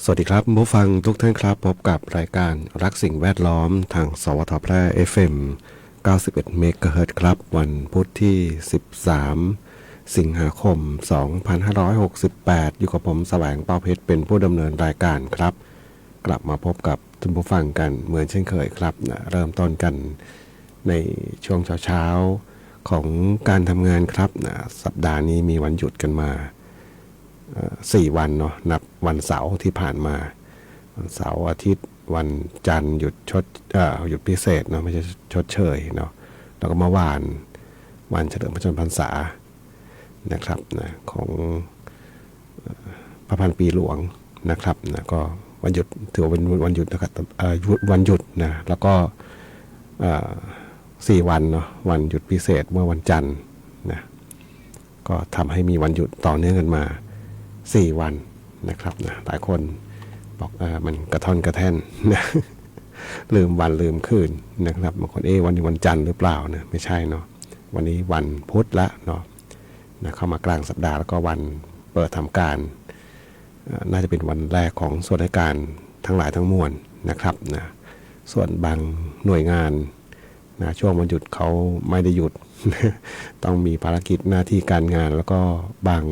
สวัสดีครับผู้ฟังทุกท่านครับพบกับรายการรักสิ่งแวดล้อมทางสวทแพร่ FM 91 เมกะเฮิรตซ์ครับวันพุธที่ 13 สิงหาคม 2568 อยู่กับผมแสวงเป้าเพชรเป็นผู้ดำเนินรายการครับกลับมาพบกับท่านผู้ฟังกันเหมือนเช่นเคยครับเริ่มต้นกันในช่วงเช้าๆของการทำงานครับสัปดาห์นี้มีวันหยุดกันมา4 วันเนาะนับวันเสาร์ที่ผ่านมาวันเสาร์อาทิตย์วันจันทร์หยุดหยุดพิเศษเนาะไม่ใช่ชดเชยเนาะแล้วก็เมื่อวานวันเฉลิมพระชนมพรรษานะครับนะของพระพันปีหลวงนะครับนะก็วันหยุดถือว่าเป็นวันหยุดนะครับวันหยุดนะแล้วก็4 วันเนาะวันหยุดพิเศษเมื่อวันจันทร์นะก็ทำให้มีวันหยุดต่อเนื่องกันมา4 วันนะครับนะหลายคนบอกมันกระท่อนกระแท่นนะลืมวันลืมคืนนะครับบางคนวันนี้วันจันทร์หรือเปล่านะไม่ใช่เนาะวันนี้วันพุธละเนาะนะเข้ามากลางสัปดาห์แล้วก็วันเปิดทำการน่าจะเป็นวันแรกของส่วนราชการทั้งหลายทั้งมวลนะครับนะส่วนบางหน่วยงานนะช่วงวันหยุดเขาไม่ได้หยุด ต้องมีภารกิจหน้าที่การงานแล้วก็บาง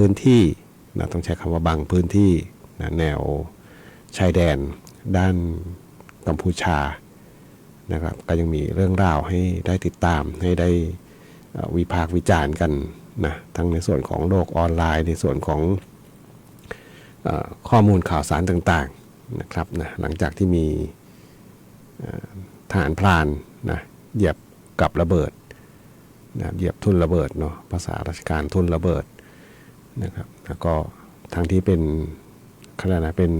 พื้นที่นะต้องใช้คำว่าบางพื้นที่นะแนวชายแดนด้านกัมพูชานะครับก็ยังมีเรื่องราวให้ได้ติดตามให้ได้วิพากษ์วิจารณ์กันนะทั้งในส่วนของโลกออนไลน์ในส่วนของข้อมูลข่าวสารต่างๆนะครับนะหลังจากที่มีทหารพรานนะเหยียบกับระเบิดนะเหยียบทุ่นระเบิดเนาะภาษาราชการทุ่นระเบิดนะครับแล้วก็ทั้งที่เป็นขนาดนั้นเป็น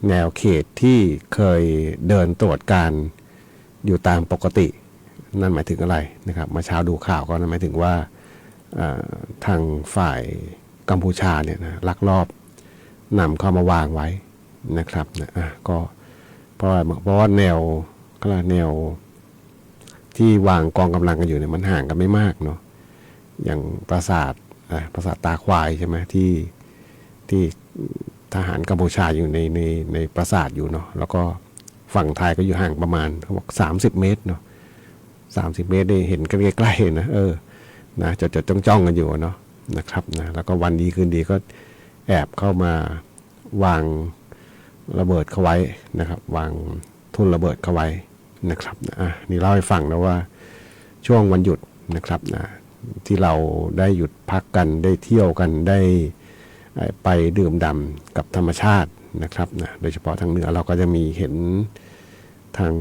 แนวเขตที่เคยเดินตรวจการอยู่ตามปกตินั่นหมายถึงอะไรนะครับมาเช้าดูข่าวก็นั่นหมายถึงว่าทางฝ่ายกัมพูชาเนี่ยนะลักลอบนำเข้ามาวางไว้นะครับนะก็เพราะว่าแนวก็แนวที่วางกองกำลังกันอยู่เนี่ยมันห่างกันไม่มากเนาะอย่างปราสาทตาควายใช่ไหมที่ทหารกัมพูชาอยู่ในปราสาทอยู่เนาะแล้วก็ฝั่งไทยก็อยู่ห่างประมาณเขาบอก30 เมตรเนาะ30 เมตรได้เห็นกันใกล้ๆนะนะจดจ้องกันอยู่เนาะนะครับนะแล้วก็วันดีคืนดีก็แอบเข้ามาวางระเบิดเขาไว้นะครับวางทุ่นระเบิดเขาไว้นะครับนี่เล่าให้ฟังนะว่าช่วงวันหยุดนะครับนะที่เราได้หยุดพักกันได้เที่ยวกันได้ไปดื่มด่ำกับธรรมชาตินะครับนะโดยเฉพาะทางเหนือเราก็จะมีเห็นทาง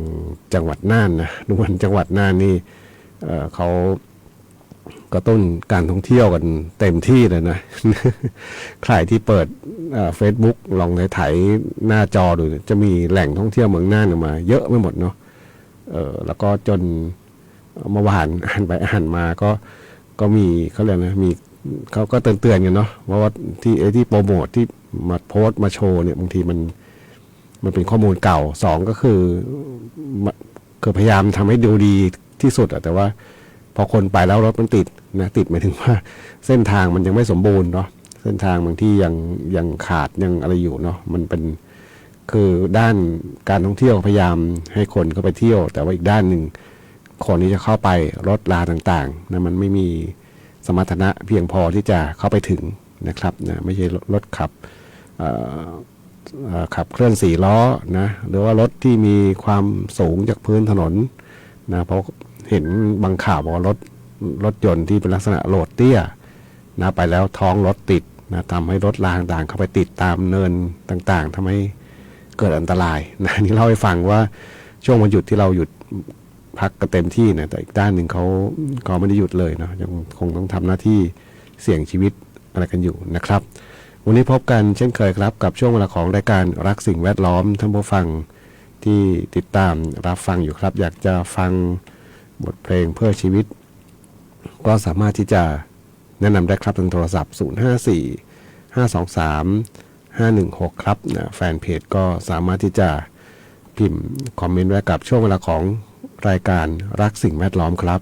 จังหวัดน่านนะดูวันจังหวัดน่านนี่เขากระตุ้นการท่องเที่ยวกันเต็มที่เลยนะ ใครที่เปิดFacebook ลองถ่ายหน้าจอดูจะมีแหล่งท่องเที่ยวเมืองน่านออกมาเยอะไม่หมดเนาะแล้วก็จนเมื่อวานอ่านไปอ่านมาก็มีเขาเรียกนะมีเขาก็เตือนกันเนาะว่าที่โปรโมทที่มาโพสต์มาโชว์เนี่ยบางทีมันเป็นข้อมูลเก่า2ก็คือพยายามทำให้ดูดีที่สุดแต่ว่าพอคนไปแล้วรถมันติดหมายถึงว่าเส้นทางมันยังไม่สมบูรณ์เนาะเส้นทางบางที่ยังขาดยังอะไรอยู่เนาะมันเป็นคือด้านการท่องเที่ยวพยายามให้คนเข้าไปเที่ยวแต่ว่าอีกด้านหนึ่งคนที่จะเข้าไปรถลาต่างๆนะมันไม่มีสมรรถนะเพียงพอที่จะเข้าไปถึงนะครับนะไม่ใช่รถขับเคลื่อน4 ล้อนะหรือว่ารถที่มีความสูงจากพื้นถนนนะเพราะเห็นบางข่าวบอกว่ารถยนต์ที่เป็นลักษณะโหลดเตี้ยนะไปแล้วท้องรถติดนะทำให้รถรางต่างเข้าไปติดตามเนินต่างๆทำให้เกิดอันตรายนะนี่เล่าให้ฟังว่าช่วงวันหยุดที่เราหยุดพักกันเต็มที่นะแต่อีกด้านหนึ่งเขาไม่ได้หยุดเลยเนาะยังคงต้องทำหน้าที่เสี่ยงชีวิตอะไรกันอยู่นะครับวันนี้พบกันเช่นเคยครับกับช่วงเวลาของรายการรักสิ่งแวดล้อมท่านผู้ฟังที่ติดตามรับฟังอยู่ครับอยากจะฟังบทเพลงเพื่อชีวิตก็สามารถที่จะแนะนำได้ครับทางโทรศัพท์054 523 516ครับแฟนเพจก็สามารถที่จะพิมพ์คอมเมนต์ไว้กับช่วงเวลาของรายการรักสิ่งแวดล้อมครับ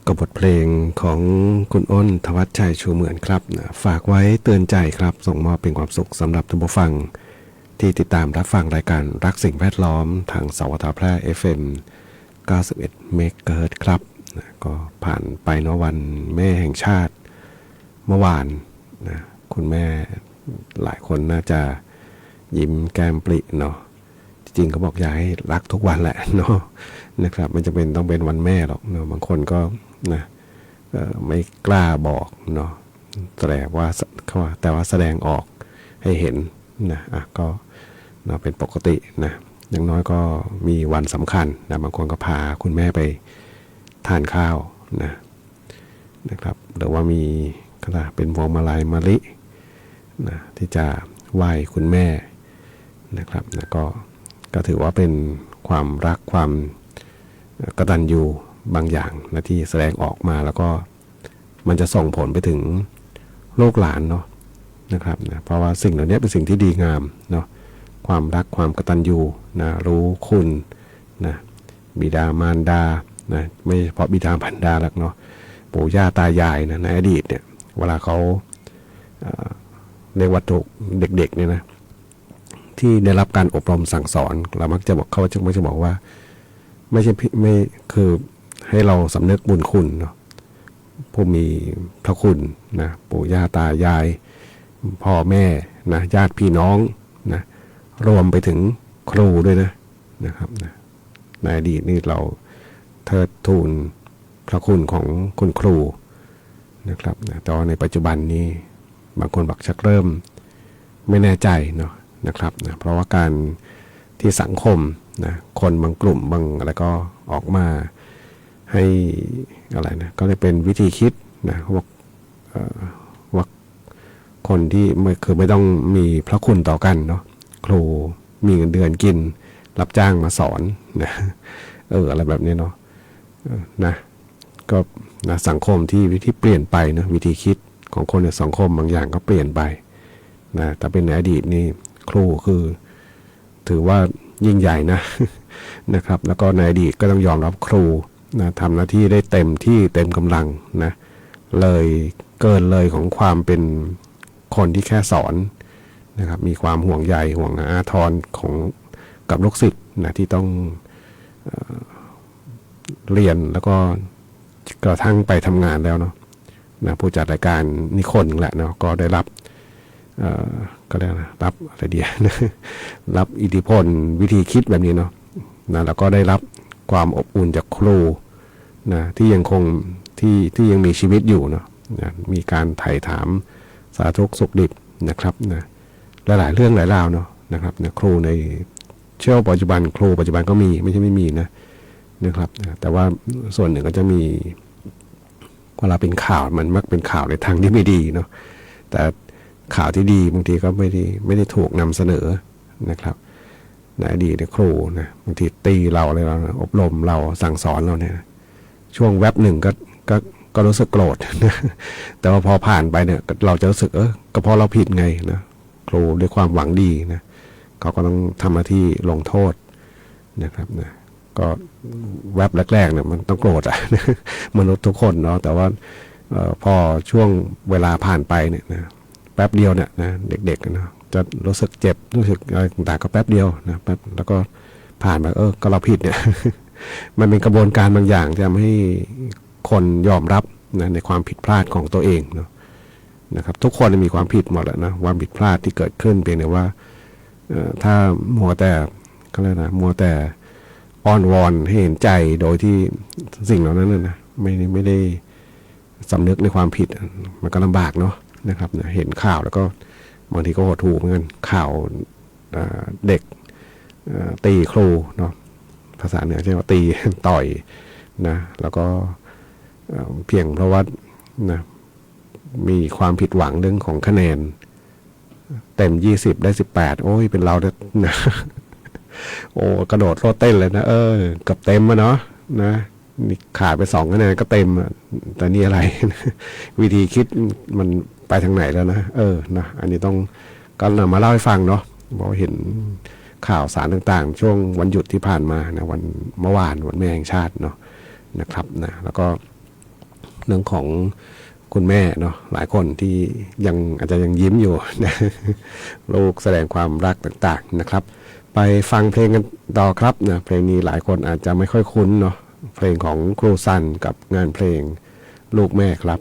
กับบทเพลงของคุณอ้นธวัชชัยชูเหมือนครับนะฝากไว้เตือนใจครับส่งมอบเป็นความสุขสำหรับท่านผู้ฟังที่ติดตามรับฟังรายการรักสิ่งแวดล้อมทางสวทแพร่ FM 91 เมกะเฮิรตซ์ครับนะก็ผ่านไปเนาะวันแม่แห่งชาติเมื่อวานนะคุณแม่หลายคนน่าจะยิ้มแก้มปริเนาะจริงๆเขาบอกอยากให้รักทุกวันแหละเนาะนะครับไม่จำเป็นต้องเป็นวันแม่หรอกเนาะบางคนก็นะไม่กล้าบอกเนาะแต่ว่าแสดงออกให้เห็นนะก็เนาะเป็นปกตินะอย่างน้อยก็มีวันสำคัญนะบางคนก็พาคุณแม่ไปทานข้าวนะครับหรือว่ามีก็เป็นพวงมาลัยมะลินะที่จะไหว้คุณแม่นะครับนะก็ถือว่าเป็นความรักความกตัญญูบางอย่างนะที่แสดงออกมาแล้วก็มันจะส่งผลไปถึงลูกหลานเนาะนะครับนะเพราะว่าสิ่งเหล่านี้เป็นสิ่งที่ดีงามเนาะความรักความกตัญญูนะรู้คุณนะบิดามารดานะไม่เฉพาะบิดามารดาหรอกเนาะปู่ย่าตายายนะในอดีตเนี่ยเวลาเขาในวัตถุเด็กๆเนี่ยนะที่ได้รับการอบรมสั่งสอนเรามักจะบอกว่าไม่คือให้เราสำนึกบุญคุณเนาะผู้มีพระคุณนะปู่ย่าตายายพ่อแม่นะญาติพี่น้องนะรวมไปถึงครูด้วยนะครับนะในอดีตนี่เราเทิดทูนพระคุณของคุณครูนะครับนะแต่ว่าในปัจจุบันนี้บางคนบักชักเริ่มไม่แน่ใจเนาะนะครับนะเพราะว่าการที่สังคมนะคนบางกลุ่มบางอะไรก็ออกมาให้อะไรนะก็เลยเป็นวิธีคิดนะว่าคนที่ไม่ต้องมีพระคุณต่อกันเนาะครูมีเงินเดือนกินรับจ้างมาสอนนะอะไรแบบนี้เนาะนะก็นะสังคมที่เปลี่ยนไปนะวิธีคิดของคนในสังคมบางอย่างก็เปลี่ยนไปนะแต่เป็นในอดีตนี่ครูคือถือว่ายิ่งใหญ่นะครับแล้วก็ในอดีตก็ต้องยอมรับครูนะทำหน้าที่ได้เต็มที่เต็มกำลังนะเลยเกินเลยของความเป็นคนที่แค่สอนนะครับมีความห่วงใยห่วงอาทรของกับลูกศิษย์นะที่ต้องเรียนแล้วก็กระทั่งไปทำงานแล้วเนาะนะผู้จัดรายการนิคนแหละเนาะก็ได้รับก็เรียกนะรับอะไรเดียรับอิทธิพลวิธีคิดแบบนี้เนาะนะแล้วก็ได้รับความอบอุ่นจากครูนะที่ยังคงที่ยังมีชีวิตอยู่เนาะนะมีการไถ่ถามสาธุสุขดิบนะครับนะหลายเรื่องหลายราวเนาะนะครับนะครูในเชื่อปัจจุบันครูปัจจุบันก็มีไม่ใช่ไม่มีนะครับนะแต่ว่าส่วนหนึ่งก็จะมีเวลาเป็นข่าวมันมักเป็นข่าวในทางที่ไม่ดีเนาะแต่ข่าวที่ดีบางทีก็ไม่ได้ถูกนำเสนอนะครับในอดีตครูนะบางทีตีเราอะไรเราอบรมเราสั่งสอนเราเนี่ยช่วงแวบหนึ่งก็รู้สึกโกรธนะแต่ว่าพอผ่านไปเนี่ยเราจะรู้สึกก็เพราะเราผิดไงนะครูด้วยความหวังดีนะเขาก็ต้องทำหน้าที่ลงโทษนะครับนะก็แวบแรกๆเนี่ยมันต้องโกรธมนุษย์ทุกคนเนาะแต่ว่าพอช่วงเวลาผ่านไปเนี่ยนะแป๊บเดียวเนี่ยนะเด็กๆนะจะรู้สึกเจ็บรู้สึกอะไรต่างๆก็แป๊บเดียวนะแป๊บแล้วก็ผ่านไปก็เราผิดเนี่ย มันเป็นกระบวนการบางอย่างที่ทำให้คนยอมรับนะในความผิดพลาดของตัวเองเนาะนะครับทุกคนมีความผิดหมดแหละนะความผิดพลาดที่เกิดขึ้นเพียงแต่ว่าถ้ามัวแต่อ้อนวอนให้เห็นใจโดยที่สิ่งเหล่านั้นนะไม่ได้สำนึกในความผิดมันก็ลำบากเนาะนะครับเห็นข่าวแล้วก็บางทีก็หดหู่เหมือนกันข่าวเด็กตีครูเนาะภาษาเหนือใช่ไหมตีต่อยนะแล้วก็เพียงเพราะว่านะมีความผิดหวังเรื่องของคะแนนเต็ม20ได้18โอ้ยเป็นเรานะโอ้กระโดดโลดเต้นเลยนะกับเต็มอะเนาะนะนี่ขาดไป2คะแนนก็เต็มแต่นี่อะไร วิธีคิดมันไปทางไหนแล้วนะนะอันนี้ต้องก็นำมาเล่าให้ฟังเนาะเพราะเห็นข่าวสารต่างๆช่วงวันหยุดที่ผ่านมานะวันเมื่อวานวันแม่แห่งชาติเนาะนะครับนะแล้วก็ เรื่องของคุณแม่เนาะหลายคนที่ยังอาจจะยังยิ้มอยู่นะลูกแสดงความรักต่างๆนะครับไปฟังเพลงกันต่อครับนะเพลงนี้หลายคนอาจจะไม่ค่อยคุ้นเนาะเพลงของครูซันกับงานเพลงลูกแม่ครับ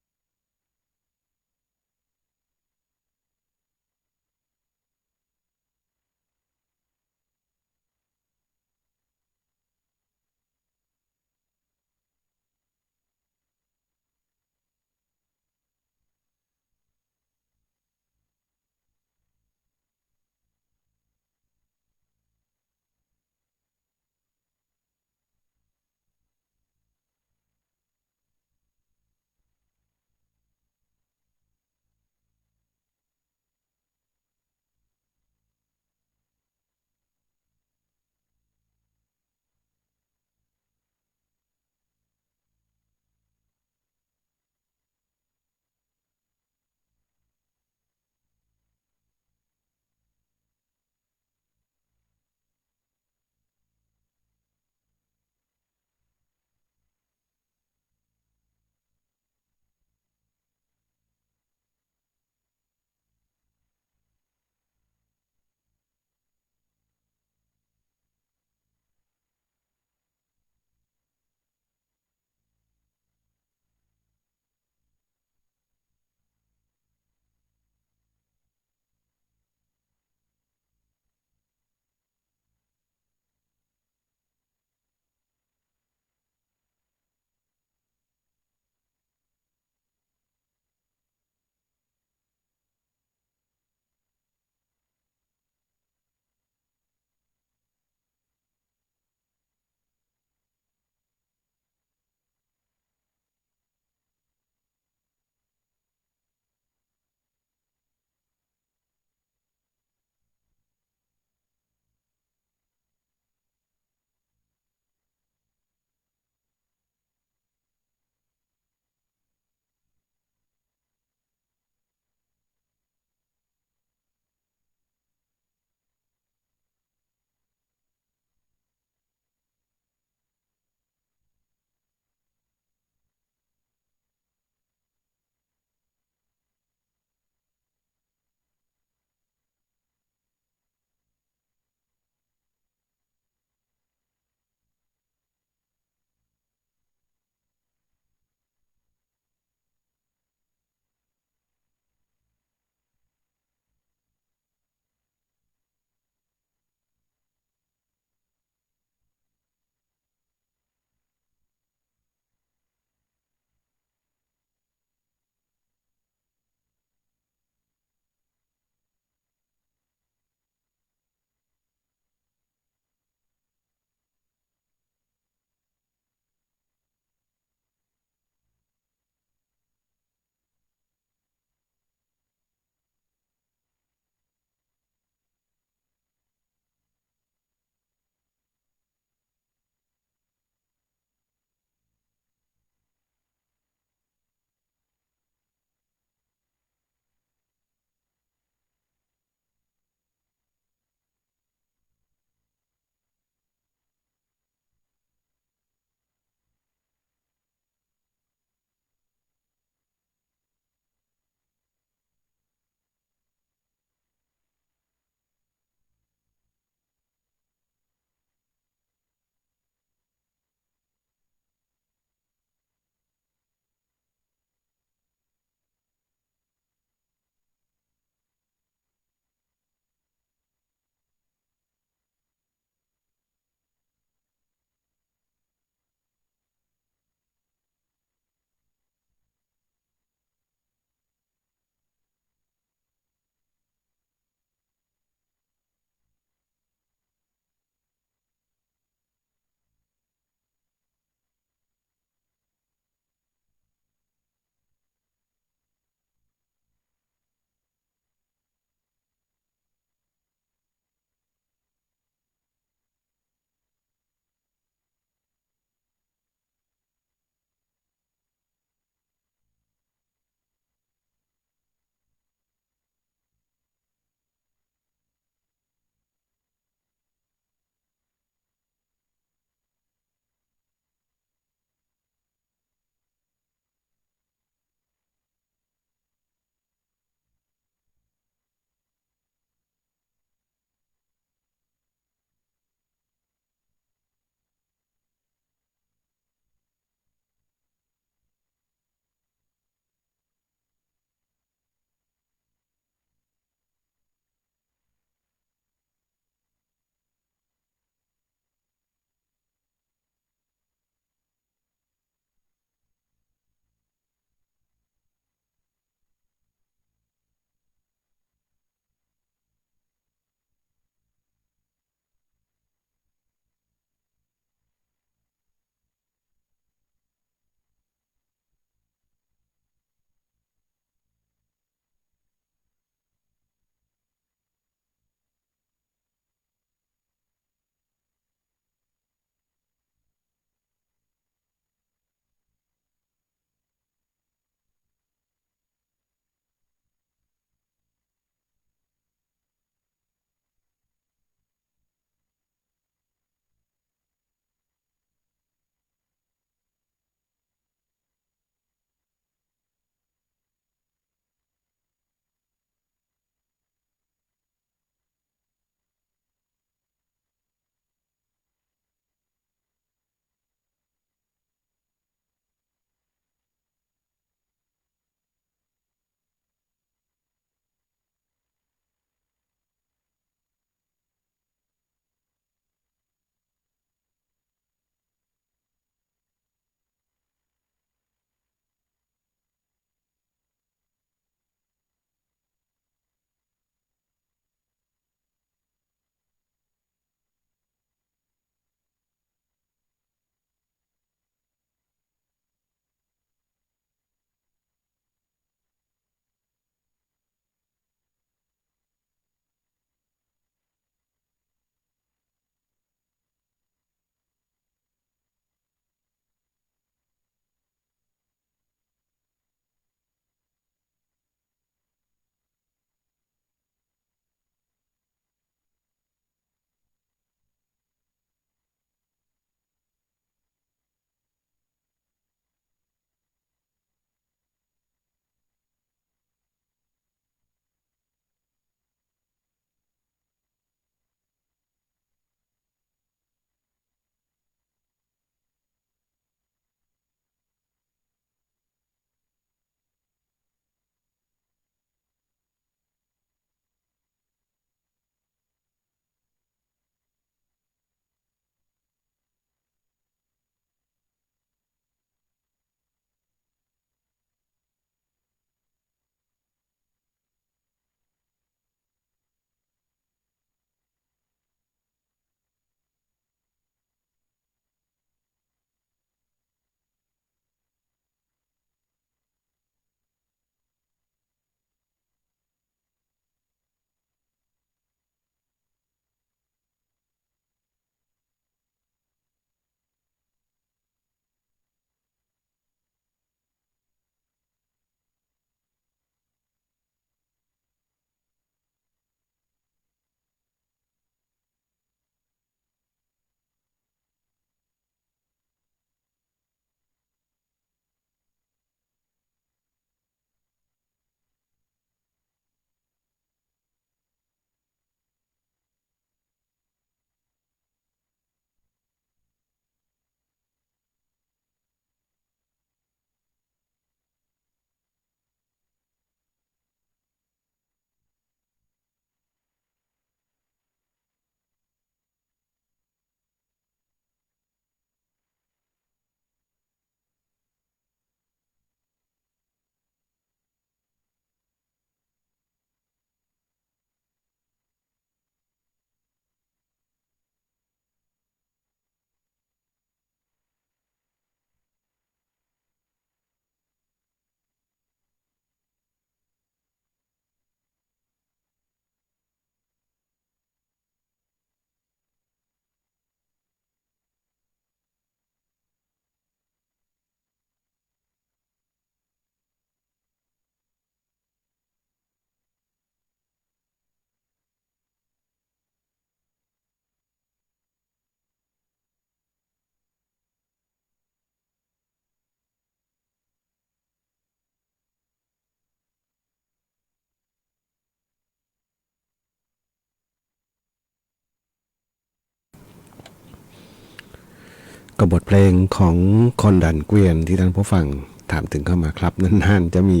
กับบทเพลงของคอนดันเกวียนที่ท่านผู้ฟังถามถึงเข้ามาครับนานๆจะมี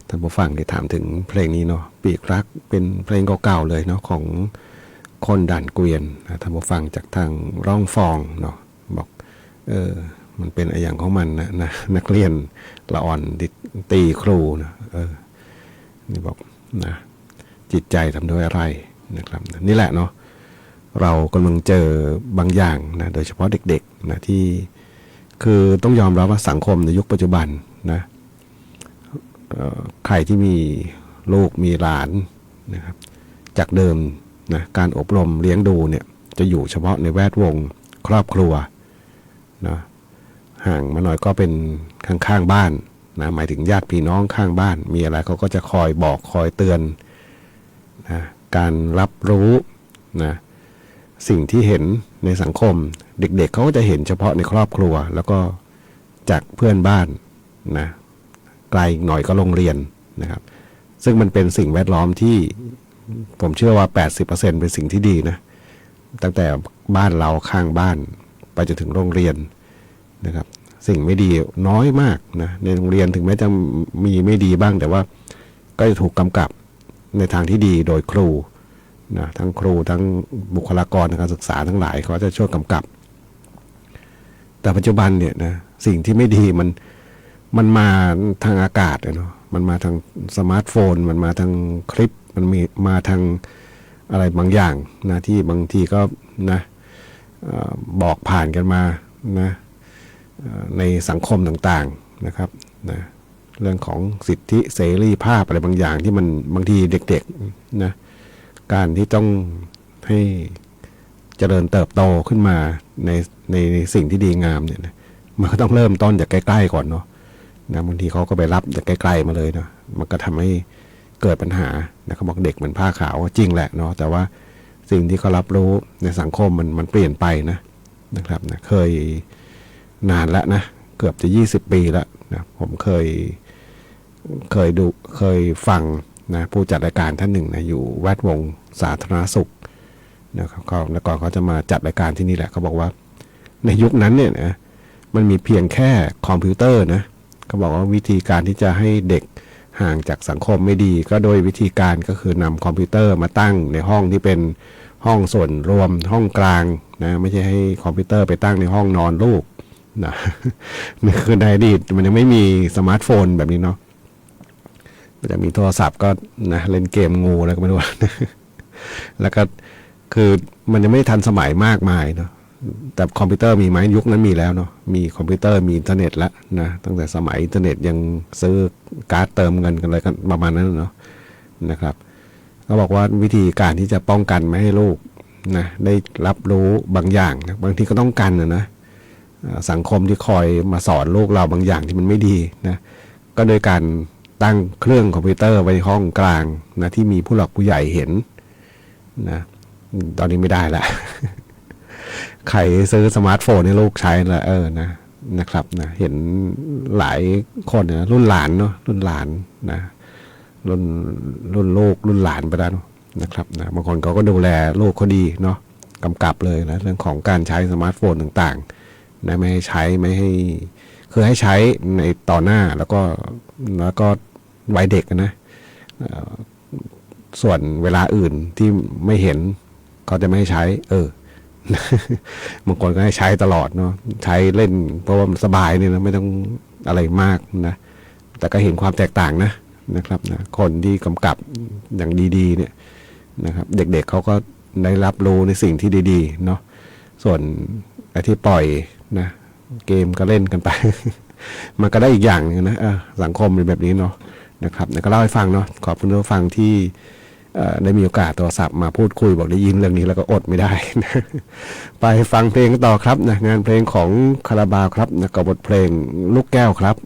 ท่านผู้ฟังได้ถามถึงเพลงนี้เนาะปีกรักเป็นเพลงเก่าๆเลยเนาะของคอนดันเกวียนท่านผู้ฟังจากทางร่องฟองเนาะบอกเออมันเป็นอะไรอย่างของมันนะนักเรียนละอ่อนตีครูนะนี่บอกนะจิตใจทำด้วยอะไรนะครับนี่แหละเนาะเรากำลังเจอบางอย่างนะโดยเฉพาะเด็กๆนะที่คือต้องยอมรับว่าสังคมในยุคปัจจุบันนะใครที่มีลูกมีหลานนะครับจากเดิมนะการอบรมเลี้ยงดูเนี่ยจะอยู่เฉพาะในแวดวงครอบครัวนะห่างมาหน่อยก็เป็นข้างๆบ้านนะหมายถึงญาติพี่น้องข้างบ้านมีอะไรเขาก็จะคอยบอกคอยเตือนนะการรับรู้นะสิ่งที่เห็นในสังคมเด็กๆเขาก็จะเห็นเฉพาะในครอบครัวแล้วก็จากเพื่อนบ้านนะไกลหน่อยก็โรงเรียนนะครับซึ่งมันเป็นสิ่งแวดล้อมที่ผมเชื่อว่า 80% เป็นสิ่งที่ดีนะตั้งแต่บ้านเราข้างบ้านไปจนถึงโรงเรียนนะครับสิ่งไม่ดีน้อยมากนะในโรงเรียนถึงแม้จะมีไม่ดีบ้างแต่ว่าก็จะถูกกำกับในทางที่ดีโดยครูนะทั้งครูทั้งบุคลากรทางการศึกษาทั้งหลายเขาจะช่วยกำกับแต่ปัจจุบันเนี่ยนะสิ่งที่ไม่ดีมันมาทางอากาศเนาะมันมาทางสมาร์ทโฟนมันมาทางคลิปมันมีมาทางอะไรบางอย่างนะที่บางทีก็นะบอกผ่านกันมานะในสังคมต่างๆนะครับนะเรื่องของสิทธิเสรีภาพอะไรบางอย่างที่มันบางทีเด็กๆนะการที่ต้องให้เจริญเติบโตขึ้นมาในสิ่งที่ดีงามเนี่ยนะมันก็ต้องเริ่มต้นจากใกล้ๆก่อนเนาะนะบางทีเขาก็ไปรับจากใกล้ๆมาเลยเนาะมันก็ทำให้เกิดปัญหานะเขาบอกเด็กเหมือนผ้าขาวจริงแหละเนาะแต่ว่าสิ่งที่เขารับรู้ในสังคมมันเปลี่ยนไปนะครับนะเคยนานแล้วนะเกือบจะ20 ปีแล้วนะผมเคยฟังนะผู้จัดรายการท่านหนึ่งนะอยู่แวดวงสาธารณสุขนะครับเขาแล้วก่อนเขาจะมาจัดรายการที่นี่แหละเขาบอกว่าในยุคนั้นเนี่ยนะมันมีเพียงแค่คอมพิวเตอร์นะเขาบอกว่าวิธีการที่จะให้เด็กห่างจากสังคมไม่ดีก็โดยวิธีการก็คือนำคอมพิวเตอร์มาตั้งในห้องที่เป็นห้องส่วนรวมห้องกลางนะไม่ใช่ให้คอมพิวเตอร์ไปตั้งในห้องนอนลูกนะนี่คือในอดีตมันยังไม่มีสมาร์ทโฟนแบบนี้เนาะจะมีโทรศัพท์ก็นะเล่นเกมงูอะไรก็ไม่รู้ แล้วก็คือมันยังไม่ทันสมัยมากมายเนาะแต่คอมพิวเตอร์มีไหมยุคนั้นมีแล้วเนาะมีคอมพิวเตอร์มีอินเทอร์เน็ตแล้วนะตั้งแต่สมัยอินเทอร์เน็ตยังซื้อการ์ดเติมเงินกันอะไรกันประมาณนั้นเนาะนะครับเขาบอกว่าวิธีการที่จะป้องกันไม่ให้ลูกนะได้รับรู้บางอย่างนะบางทีก็ต้องกันนะสังคมที่คอยมาสอนลูกเราบางอย่างที่มันไม่ดีนะก็โดยการตั้งเครื่องคอมพิวเตอร์ไว้ในห้องกลางนะที่มีผู้หลักผู้ใหญ่เห็นนะตอนนี้ไม่ได้ละ ใครซื้อสมาร์ทโฟนให้ลูกใช้ละนะครับนะเห็นหลายคนนะรุ่นหลานเนาะรุ่นหลานนะรุ่นลูกรุ่นหลานไปแล้วนะครับนะบางคนเขาก็ดูแลลูกเขาดีเนาะกำกับเลยนะเรื่องของการใช้สมาร์ทโฟนต่างๆนะไม่ให้ใช้ไม่ให้คือให้ใช้ในต่อหน้าแล้วก็วัยเด็กนะส่วนเวลาอื่นที่ไม่เห็นเขาจะไม่ให้ใช้บางคนก็ให้ใช้ตลอดเนาะใช้เล่นเพราะว่ามันสบายเนี่ยนะไม่ต้องอะไรมากนะแต่ก็เห็นความแตกต่างนะครับนะคนที่กำกับอย่างดีๆเนี่ยนะครับเด็กๆ เขาก็ได้รับรู้ในสิ่งที่ดีๆเนาะส่วนไอ้ที่ปล่อยนะเกมก็เล่นกันไป มันก็ได้อีกอย่างนึงนะสังคมเป็นแบบนี้เนาะนะครับก็เล่าให้ฟังเนาะขอบคุณผู้ฟังที่ได้มีโอกาสโทรศัพท์มาพูดคุยบอกได้ยินเรื่องนี้แล้วก็อดไม่ได้ ไปฟังเพลงต่อครับนะงานเพลงของคาราบาวครับนะกับบทเพลงลูกแก้วครับ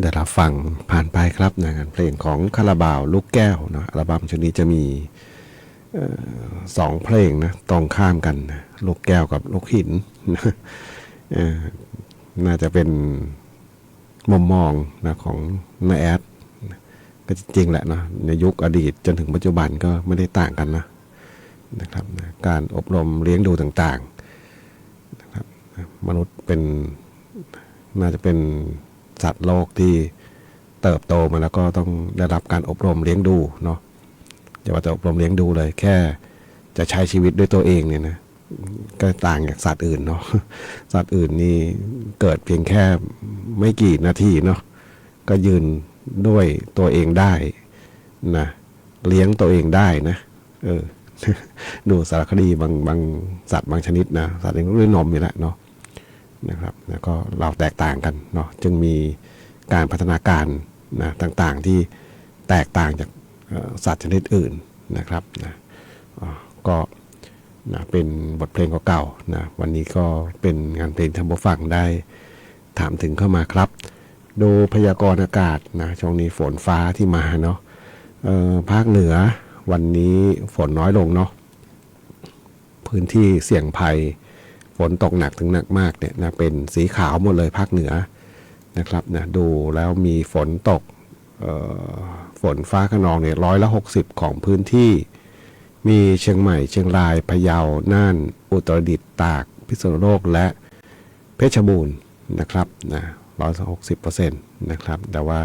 ได้รับฟังผ่านไปครับนะงานเพลงของคาราบาวลูกแก้วเนาะอัลบั้มชุดนี้จะมีสองเพลงนะตรงข้ามกันนะลูกแก้วกับลูกหินนะน่าจะเป็นมุมมองนะของน้าแอดก็จริงๆแหละนะในยุคอดีตจนถึงปัจจุบันก็ไม่ได้ต่างกันนะครับนะการอบรมเลี้ยงดูต่างๆนะครับมนุษย์เป็นน่าจะเป็นสัตว์โลกที่เติบโตมาแล้วก็ต้องได้รับการอบรมเลี้ยงดูเนาะอย่าว่าแต่อบรมเลี้ยงดูเลยแค่จะใช้ชีวิตด้วยตัวเองเนี่ยนะก็ต่างจากสัตว์อื่นเนาะสัตว์อื่นนี่เกิดเพียงแค่ไม่กี่นาทีเนาะก็ยืนด้วยตัวเองได้นะเลี้ยงตัวเองได้นะดูสารคดีบางสัตว์บางชนิดนะสัตว์เองก็ด้วยนมอยู่แล้วเนาะนะครับแล้วก็เราแตกต่างกันเนาะจึงมีการพัฒนาการนะต่างๆที่แตกต่างจากสัตว์ชนิดอื่นนะครับนะก็นะเป็นบทเพลงเก่าๆนะวันนี้ก็เป็นงานเพลงทำผู้ฟังได้ถามถึงเข้ามาครับดูพยากรณ์อากาศนะช่วงนี้ฝนฟ้าที่มาเนาะภาคเหนือวันนี้ฝนน้อยลงเนาะพื้นที่เสี่ยงภัยฝนตกหนักถึงหนักมากเนี่ยนะเป็นสีขาวหมดเลยภาคเหนือนะครับนะดูแล้วมีฝนตกฝนฟ้าคะนองเนี่ย160%ของพื้นที่มีเชียงใหม่เชียงรายพะเยาน่านอุตรดิตถ์ตากพิษณุโลกและเพชรบูรณ์นะครับนะ160%นะครับแต่ว่า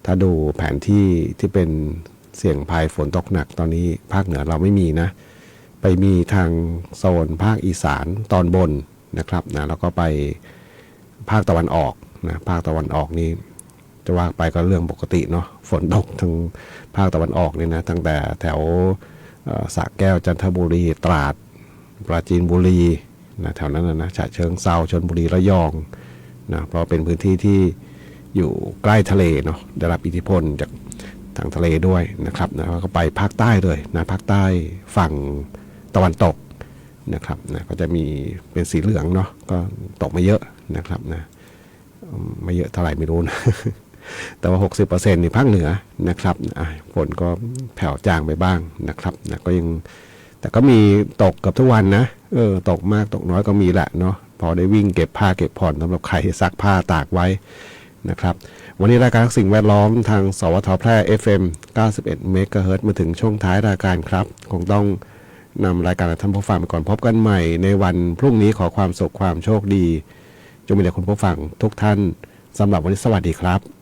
ถ้าดูแผนที่ที่เป็นเสี่ยงภัยฝนตกหนักตอนนี้ภาคเหนือเราไม่มีนะไปมีทางโซนภาคอีสานตอนบนนะครับนะแล้วก็ไปภาคตะวันออกนะภาคตะวันออกนี่จะว่าไปก็เรื่องปกติเนาะฝนตกทางภาคตะวันออกนี่นะตั้งแต่แถวสระแก้วจันทบุรีตราดปราจีนบุรีนะแถวนั้นนะฉะเชิงเทราชลบุรีระยองนะเพราะเป็นพื้นที่ที่อยู่ใกล้ทะเลเนาะได้รับอิทธิพลจากทางทะเลด้วยนะครับนะก็ไปภาคใต้เลยนะภาคใต้ฝั่งตะวันตกนะครับนะก็จะมีเป็นสีเหลืองเนาะก็ตกมาเยอะนะครับนะไม่เยอะเท่าไหร่ไม่รู้นะ แต่ว่า 60% ในภาคเหนือนะครับฝนก็แผ่วจางไปบ้างนะครับนะก็ยังแต่ก็มีตกกับทุกวันนะตกมากตกน้อยก็มีแหละเนาะพอได้วิ่งเก็บผ้าเก็บผ่อนสำหรับใครซักผ้าตากไว้นะครับวันนี้รายการสิ่งแวดล้อมทางสวทแพร่ FM 91 เมกะเฮิรตซ์มาถึงช่วงท้ายรายการครับคงต้องนำรายการท่านผู้ฟังไปก่อนพบกันใหม่ในวันพรุ่งนี้ขอความสุขความโชคดีจงมีแด่คุณผู้ฟังทุกท่านสำหรับวันนี้สวัสดีครับ